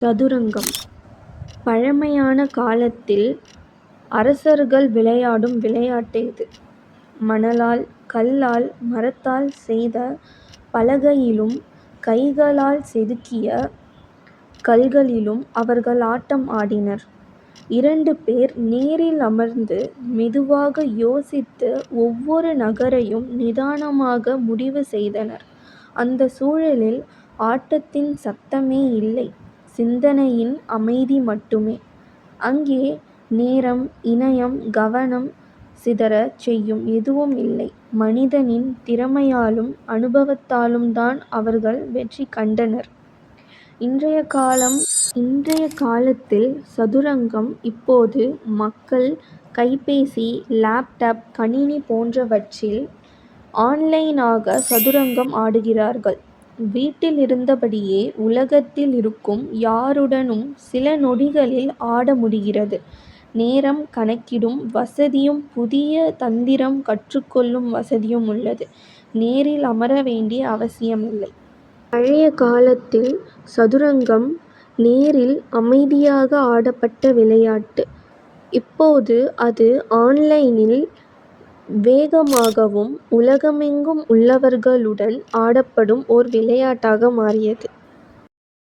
சதுரங்கம் பழமையான காலத்தில் அரசர்கள் விளையாடும் விளையாட்டு இது. மணலால், கல்லால், மரத்தால் செய்த பலகையிலும் கைகளால் செதுக்கிய கல்களிலும் அவர்கள் ஆட்டம் ஆடினர். 2 பேர் நேரில் அமர்ந்து மெதுவாக யோசித்து ஒவ்வொரு நகரையும் நிதானமாக முடிவு செய்தனர். அந்த சூழலில் ஆட்டத்தின் சத்தமே இல்லை, சிந்தனையின் அமைதி மட்டுமே. அங்கே நேரம், இணையம், கவனம் சிதறச் செய்யும் எதுவும் இல்லை. மனிதனின் திறமையாலும் அனுபவத்தாலும்தான் அவர்கள் வெற்றி கண்டனர். இன்றைய காலத்தில் சதுரங்கம் இப்போது மக்கள் கைபேசி, லேப்டாப், கணினி போன்றவற்றில் ஆன்லைனாக சதுரங்கம் ஆடுகிறார்கள். வீட்டில் இருந்தபடியே உலகத்தில் இருக்கும் யாருடனும் சில நொடிகளில் ஆட முடிகிறது. நேரம் கணக்கிடும் வசதியும் புதிய தந்திரம் கற்றுக்கொள்ளும் வசதியும் உள்ளது. நேரில் அமர வேண்டிய அவசியமில்லை. பழைய காலத்தில் சதுரங்கம் நேரில் அமைதியாக ஆடப்பட்ட விளையாட்டு. இப்போது அது ஆன்லைனில் வேகமாகவும் உலகமெங்கும் உள்ளவர்களுடன் ஆடப்படும் ஓர் விளையாட்டாக மாறியது.